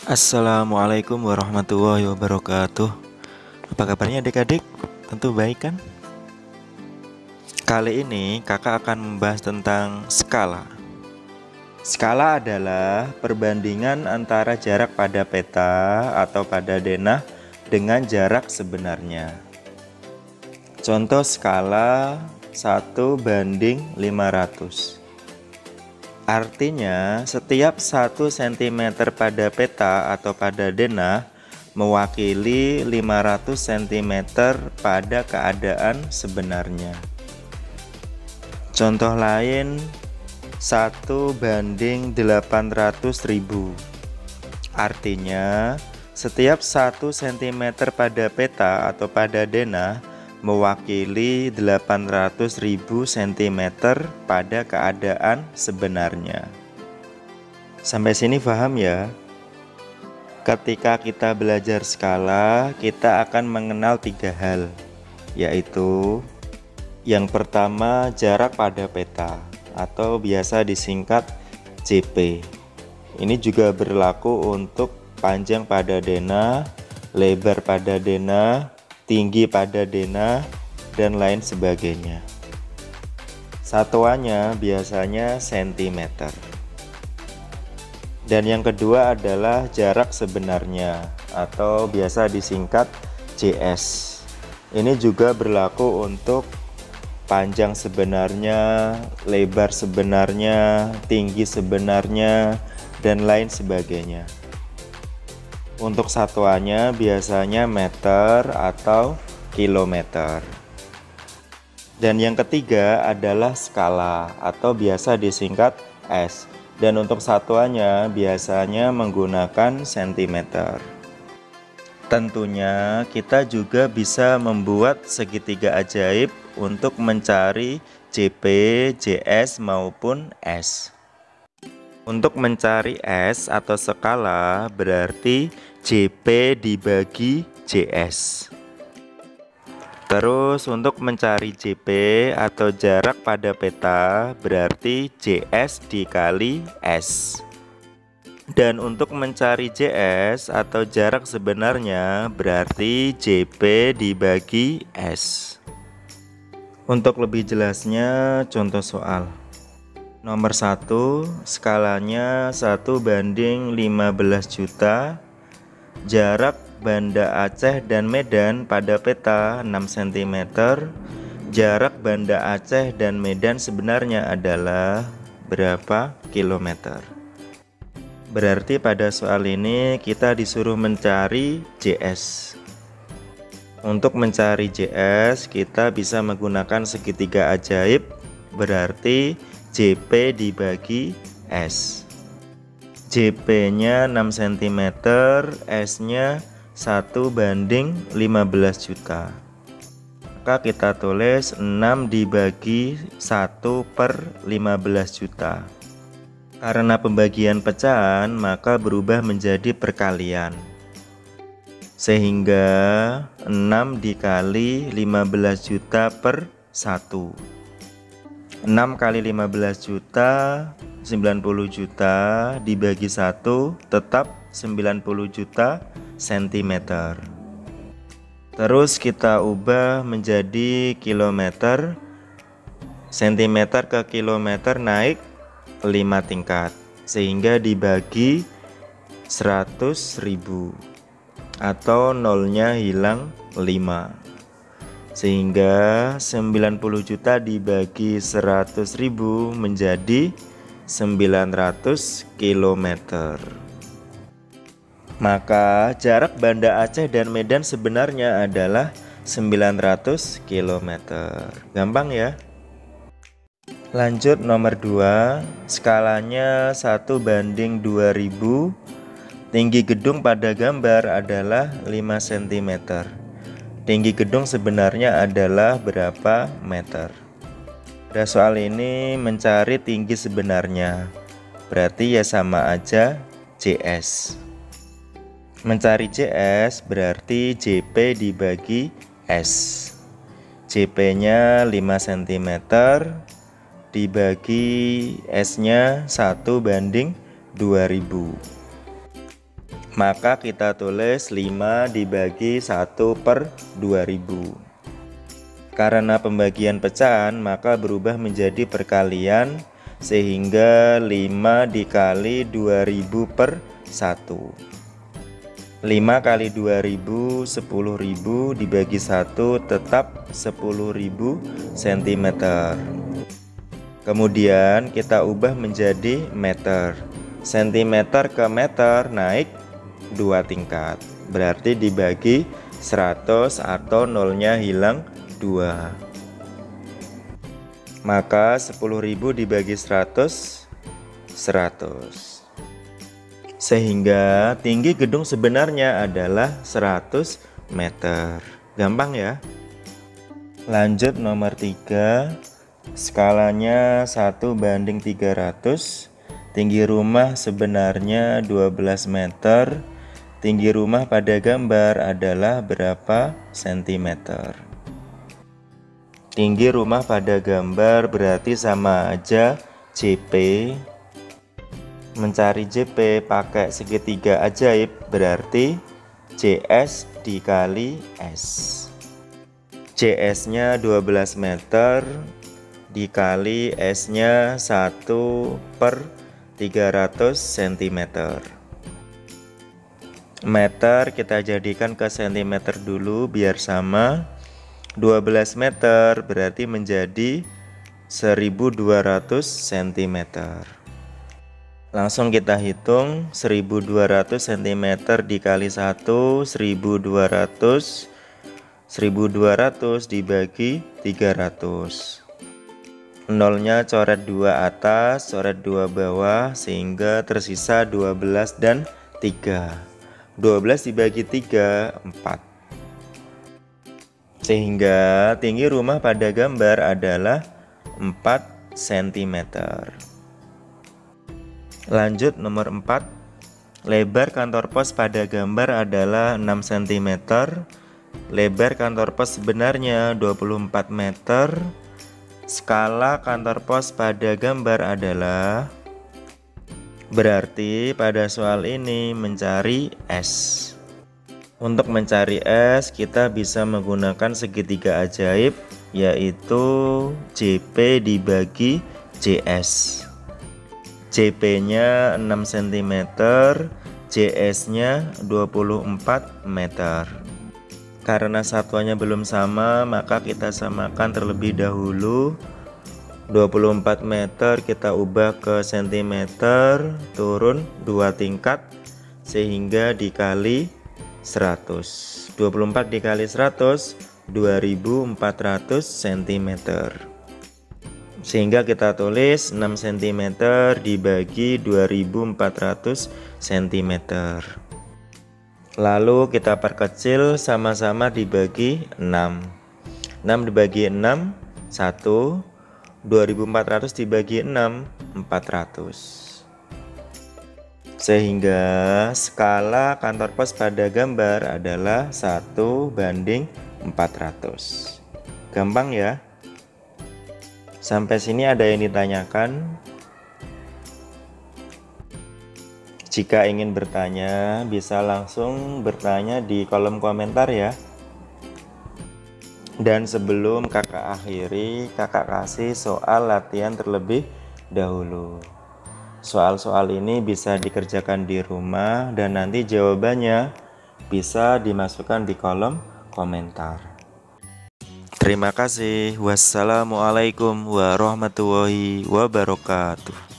Assalamualaikum warahmatullahi wabarakatuh. Apa kabarnya adik-adik? Tentu baik kan? Kali ini kakak akan membahas tentang skala. Skala adalah perbandingan antara jarak pada peta atau pada denah dengan jarak sebenarnya. Contoh skala 1:500. Artinya, setiap 1 cm pada peta atau pada denah mewakili 500 cm pada keadaan sebenarnya. Contoh lain, 1:800.000. Artinya, setiap 1 cm pada peta atau pada denah mewakili 800.000 cm pada keadaan sebenarnya. Sampai sini paham ya? Ketika kita belajar skala, kita akan mengenal 3 hal, yaitu yang pertama jarak pada peta atau biasa disingkat JP. Ini juga berlaku untuk panjang pada denah, lebar pada denah, tinggi pada denah, dan lain sebagainya. Satuannya biasanya cm. Dan yang kedua adalah jarak sebenarnya atau biasa disingkat JS. Ini juga berlaku untuk panjang sebenarnya, lebar sebenarnya, tinggi sebenarnya, dan lain sebagainya. Untuk satuannya biasanya meter atau kilometer. Dan yang ketiga adalah skala atau biasa disingkat S. Dan untuk satuannya biasanya menggunakan sentimeter. Tentunya kita juga bisa membuat segitiga ajaib untuk mencari JP, JS maupun S. Untuk mencari S atau skala berarti JP dibagi JS. Terus untuk mencari JP atau jarak pada peta berarti JS dikali S. Dan untuk mencari JS atau jarak sebenarnya berarti JP dibagi S. Untuk lebih jelasnya contoh soal. Nomor 1, skalanya 1:15 juta. Jarak Banda Aceh dan Medan pada peta 6 cm. Jarak Banda Aceh dan Medan sebenarnya adalah berapa kilometer? Berarti pada soal ini kita disuruh mencari JS. Untuk mencari JS kita bisa menggunakan segitiga ajaib, berarti JP dibagi S. JP-nya 6 cm, S-nya 1:15 juta. Maka kita tulis 6 dibagi 1/15 juta. Karena pembagian pecahan maka berubah menjadi perkalian. Sehingga 6 dikali 15 juta per 1. 6 kali 15 juta 90 juta dibagi 1 tetap 90 juta cm. Terus kita ubah menjadi kilometer. Centimeter ke kilometer naik 5 tingkat sehingga dibagi 100.000 atau nolnya hilang 5. Sehingga 90 juta dibagi 100.000 menjadi 900 km. Maka jarak Banda Aceh dan Medan sebenarnya adalah 900 km. Gampang ya? Lanjut nomor 2, skalanya 1:2000. Tinggi gedung pada gambar adalah 5 cm. Tinggi gedung sebenarnya adalah berapa meter? Pada soal ini mencari tinggi sebenarnya, berarti ya sama aja JS. Mencari JS berarti JP dibagi S. JP-nya 5 cm dibagi S-nya 1:2000. Maka kita tulis 5 dibagi 1/2000. Karena pembagian pecahan maka berubah menjadi perkalian, sehingga 5 dikali 2000 per 1. 5 kali 2000 10.000 dibagi 1 tetap 10.000 cm. Kemudian kita ubah menjadi meter. Sentimeter ke meter naik 2 tingkat. Berarti dibagi 100 atau nolnya hilang 2. Maka 10.000 dibagi 100 100. Sehingga tinggi gedung sebenarnya adalah 100 meter. Gampang ya. Lanjut nomor 3. Skalanya 1:300. Tinggi rumah sebenarnya 12 meter. Tinggi rumah pada gambar adalah berapa sentimeter? Tinggi rumah pada gambar berarti sama aja JP. Mencari JP pakai segitiga ajaib berarti JS dikali S. JS nya 12 meter dikali S nya 1/300 cm. Meter kita jadikan ke sentimeter dulu biar sama. 12 meter berarti menjadi 1200 cm. Langsung kita hitung 1200 cm dikali 1 1200 dibagi 300. Nolnya coret 2 atas, coret 2 bawah, sehingga tersisa 12 dan 3. 12 dibagi 3, 4. Sehingga tinggi rumah pada gambar adalah 4 cm. Lanjut nomor 4. Lebar kantor pos pada gambar adalah 6 cm. Lebar kantor pos sebenarnya 24 meter. Skala kantor pos pada gambar adalah, berarti pada soal ini mencari S. Untuk mencari S kita bisa menggunakan segitiga ajaib, yaitu JP dibagi JS. JP nya 6 cm, JS nya 24 meter. Karena satuannya belum sama, maka kita samakan terlebih dahulu. 24 meter kita ubah ke cm, turun 2 tingkat, sehingga dikali 100. 24 dikali 100, 2400 cm. Sehingga kita tulis 6 cm dibagi 2400 cm. Lalu kita perkecil, sama-sama dibagi 6. 6 dibagi 6, 1. 2400 dibagi 6, 400. Sehingga skala kantor pos pada gambar adalah 1:400. Gampang ya. Sampai sini ada yang ditanyakan? Jika ingin bertanya, bisa langsung bertanya di kolom komentar ya. Dan sebelum kakak akhiri, kakak kasih soal latihan terlebih dahulu. Soal-soal ini bisa dikerjakan di rumah dan nanti jawabannya bisa dimasukkan di kolom komentar. Terima kasih. Wassalamualaikum warahmatullahi wabarakatuh.